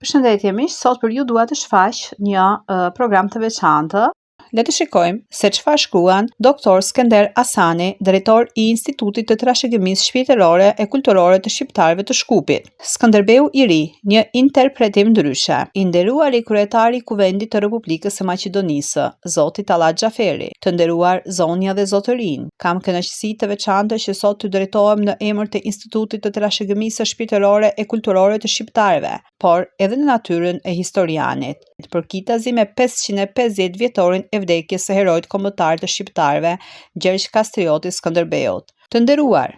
Përshëndetje miq, sot për ju dua të shfaq një program të veçantë. Le të shikojmë se çfarë shkruan doktor Skender Asani, drejtor i Institutit të Trashëgimisë Shpirtërore e Kulturore të Shqiptarëve të Shkupit. Skënderbeu i ri, një interpretim ndryshe. I nderuari kryetari i Kuvendit të Republikës së Maqedonisë, zoti Tallat Xhaferi, të nderuar zonja dhe zotërinj, kam kënaqësi të veçantë që sot të drejtohem në emër të Institutit të Trashëgimisë Shpirtërore e Kulturore të Shqiptarëve, por edhe në natyrën e historianit, përkitazi me 550 vjetorin e vdekjes së heroit kombëtar të shqiptarëve, Gjergj Kastrioti Skënderbeut. Të nderuar,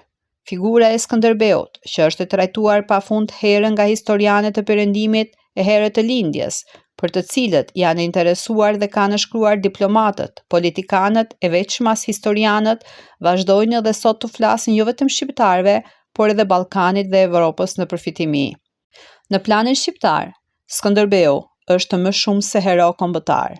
figura e Skënderbeut, që është e trajtuar pafund herë nga historianët e Perëndimit e herët të lindjes, për të cilët janë interesuar dhe kanë shkruar diplomatët, politikanët e veçmas historianët, vazhdojnë edhe sot të flasin jo vetëm shqiptarëve, por edhe Ballkanit dhe Evropës në përfitimi. Në planin shqiptar, Skënderbeu është më shumë se hero kombëtar.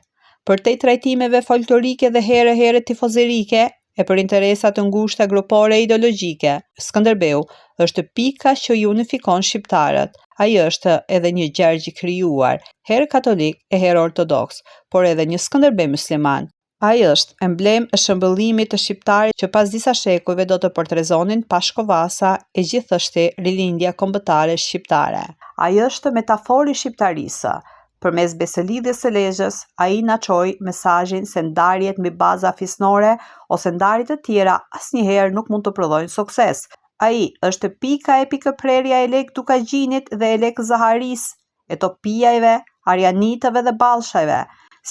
Përtej trajtimeve folklorike dhe herë tifozerike e për interesa të ngushta grupore e ideologjike, Skënderbeu është pika që i unifikon shqiptarët. Ai është edhe një Gjergj i krijuar, herë katolik e herë ortodoks, por edhe një Skënderbeu musliman. Ai është emblem e shëmbëllimit të shqiptarit që pas disa shekujve do të portrezonin pashkovasa e gjithështi rilindja kombëtare shqiptare. Ai është metafori shqiptarisë. Përmes besëlidhjes së Lezhës, ai na çoi mesazhin se ndarjet mbi baza fisnore ose ndarjet të tjera asnjëherë nuk mund të prodhojnë sukses. Ai është pika e pikëprerja e Lek Dukagjinit dhe e Lek Zaharis, e topijajve, arianitëve dhe ballshajve,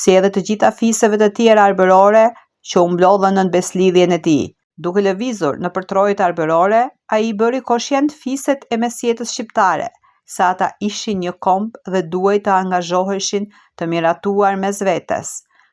si edhe të gjitha fiseve të tjera arbërore që u mblodhën nën beslidhjen e tij. Duke lëvizur në përtrojët arbërore, ai bëri koshient fiset e mesjetës shqiptare, se ata ishin një komb dhe duhej të angazhoheshin të miratuar mes vetes.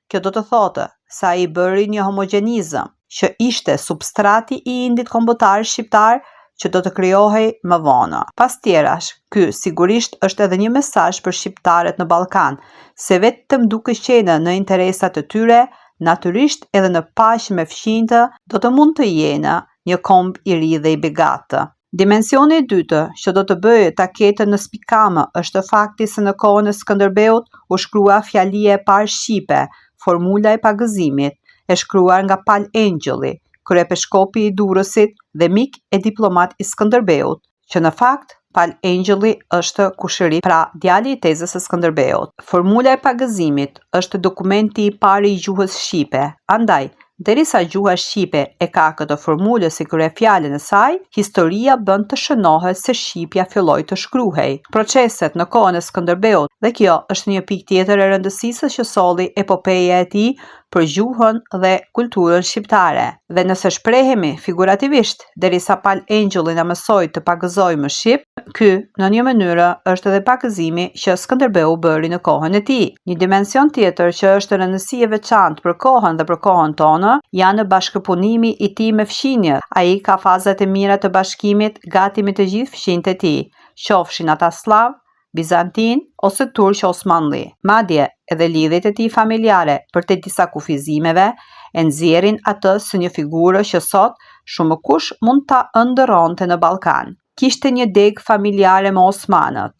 Kjo do të thotë se ai bëri një homogenizëm, që ishte substrati i indit kombëtar shqiptar që do të krijohej më vonë. Pas tjerash, ky sigurisht është edhe një mesazh për shqiptarët në Ballkan, se vetëm duke qenë në interesat të tyre, natyrisht edhe në paqe me fqinjtë, do të mund të jenë një komb i ri dhe i begatë. Dimensioni i dytë që do të bëjë taketën në spikamë është fakti se në kohën e Skënderbeut u shkrua fjalia e parë shqipe, formula e pagëzimit, e shkruar nga Pal Engjulli, kryepeshkopi i Durrësit dhe mik e diplomat i Skënderbeut, që në fakt Pal Engjulli është kushëri, pra djali i tezës së Skënderbeut. Formula e pagëzimit është dokumenti i parë i gjuhës shqipe, andaj derisa gjuha shqipe e ka këtë formulë si kryefjalën e saj, historia bën të shënohet se shqipja filloi të shkruhej. Proceset në kohën e Skënderbeut, dhe kjo është një pikë tjetër e rëndësisë që solli epopeja e tij për gjuhën dhe kulturën shqiptare. Dhe nëse shprehemi figurativisht, derisa Pal Engjulli na mësoi të pagëzojmë shqip, ky në një mënyrë është edhe pagëzimi që Skënderbeu bëri në kohën e tij. Një dimension tjetër që është rëndësi e veçantë për kohën dhe për kohën tonë janë bashkëpunimi i tij me fqinjët. Ai ka fazat e mira të bashkimit gati me të gjithë fqinjtë e tij, qofshin ata slav, bizantin ose turq osmanli. Madje edhe lidhjet e tij familjare, përtej disa kufizimeve, e nxjerrin atë si një figurë që sot shumë kush mund ta ëndërronte në Ballkan. Kishte një degë familjare me osmanët.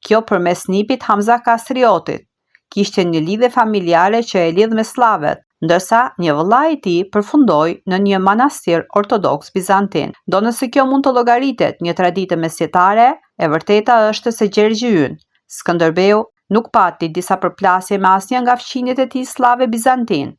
Kjo përmes nipit Hamza Kastriotit. Kishte një lidhje familjare që e lidh me sllavet, ndërsa një vëllai i tij përfundoi në një manastir ortodoks bizantin. Do nëse kjo mund të llogaritet një traditë mesjetare, e vërteta është se Gjergji ynë, Skënderbeu, nuk pati disa përplasje me asnjë nga fqinjet e tij slave bizantin.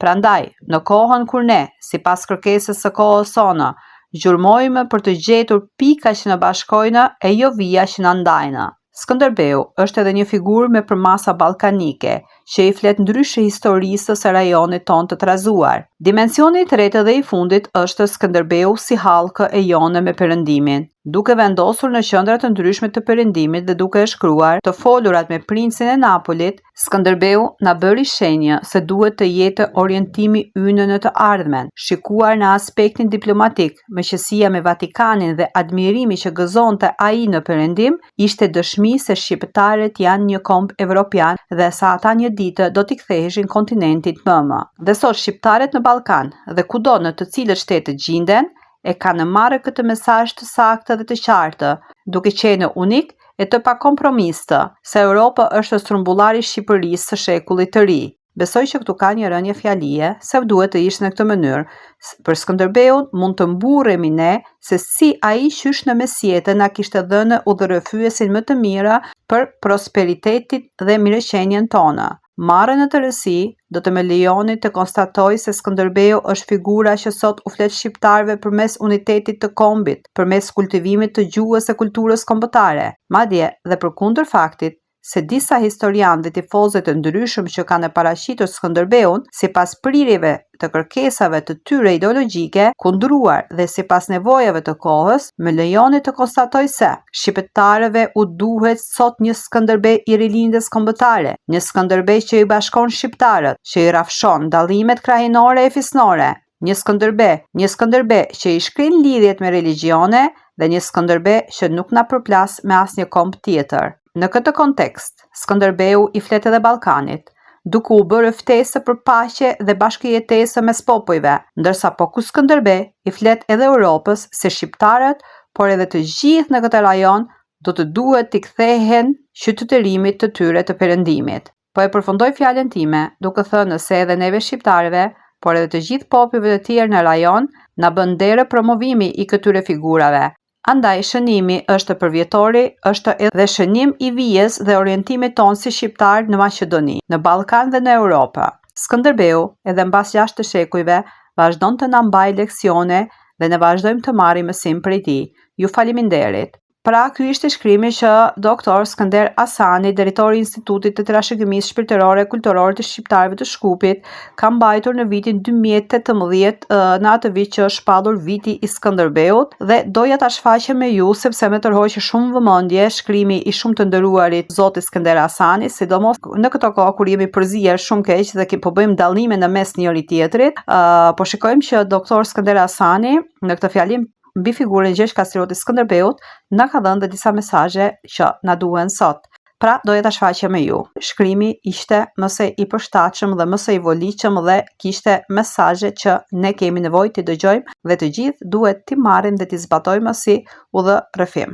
Prandaj, në kohën kur ne, sipas kërkesës së kohës sonë, zhurmojmë për të gjetur pika që na bashkojnë e jo vija që na ndajnë. Skënderbeu është edhe një figurë me përmasa ballkanike, që i flet ndryshe historisë së rajonit tonë të trazuar. Dimensioni i tretë dhe i fundit është Skënderbeu si hallkë e jone me Perëndimin. Duke vendosur në qendra të ndryshme të Perëndimit dhe duke e shkruar të folurat me princin e Napolit, Skënderbeu na bëri shenjë se duhet të jetë orientimi ynë në të ardhmen. Shikuar në aspektin diplomatik, meqësia me Vatikanin dhe admirimi që gëzonte ai në Perëndim, ishte dëshmi se shqiptarët janë një komb evropian dhe sa ata një ditë do t'i ktheheshin kontinentit më. Dhe sot shqiptarët në Ballkan dhe kudo në të cilët shtete gjinden, e kanë marrë këtë mesazh të saktë dhe të qartë, duke qenë unik e të pakompromistë, se Europa është strumbullari i Shqipërisë së shekullit të ri. Besoj që këtu ka një rënje fjalie, se duhet të ishte në këtë mënyrë. Për Skënderbeun mund të mburremi ne se si ai qysh në mesjetën na kishte dhënë udhërrëfyesin më të mira për prosperitetin dhe mirëqenien tonë. Marrë në tërësi, do të më lejoni të konstatoj se Skënderbeu është figura që sot u flet shqiptarëve përmes unitetit të kombit, përmes kultivimit të gjuhës e kulturës kombëtare. Madje dhe përkundër faktit se disa historianë dhe tifozë të ndryshëm që kanë paraqitur Skënderbeun, sipas prirjeve të kërkesave të tyre ideologjike, kundruar dhe sipas nevojave të kohës, më lejoni të konstatoj se shqiptarëve u duhet sot një Skënderbeu i rilindjes kombëtare, një Skënderbeu që i bashkon shqiptarët, që i rrafshon dallimet krajinore e fisnore, një Skënderbeu që i shkrin lidhjet me religione dhe një Skënderbeu që nuk na përplas me asnjë komb tjetër. Në këtë kontekst, Skënderbeu i flet edhe Ballkanit, duke u bërë ftesë për paqe dhe bashkëjetesë mes popujve, ndërsa Poku Skënderbeu i flet edhe Europës se shqiptarët, por edhe të gjithë në këtë rajon, do të duhet t'i kthehen qytetërimit të tyre të perëndimit. Po e përfundoj fjalën time duke thënë se edhe neve shqiptarëve, por edhe të gjithë popujve të tjerë në rajon, na bën derë promovimi i këtyre figurave. Andaj shënimi është përvjetori, është edhe shënim i vijës dhe orientimit tonë si shqiptar në Maqedoni, në Ballkan dhe në Europë. Skënderbeu, edhe mbas 6 shekujve, vazhdon të na mbajë leksione dhe ne vazhdojmë të marrim mësim prej tij. Ju faleminderit. Pra, ky ishte shkrimi që doktor Skënder Asani, drejtori i Institutit të Trashëgimisë Shpirtërore Kulturore të Shqiptarëve të Shkupit, ka mbajtur në vitin 2018, në atë vit që është shpallur viti i Skënderbeut, dhe doja ta shfaqem me ju sepse më tërhoqi shumë vëmendje shkrimi i shumë të nderuarit zoti Skënder Asani, sidomos në këtë kohë kur jemi përzier shumë keq dhe po bëjmë dallime në mes njëri tjetrit. Po shikojmë që doktor Skënder Asani në këtë fjalim mbi figurën Gjergj Kastrioti Skënderbeut na ka dhënë disa mesazhe që na duhen sot. Pra, doja ta shfaqem me ju. Shkrimi ishte më së i përshtatshëm dhe më së i volitshëm dhe kishte mesazhe që ne kemi nevojë të dëgjojmë dhe të gjithë duhet t'i marrim dhe t'i zbatojmë si udhërrëfim.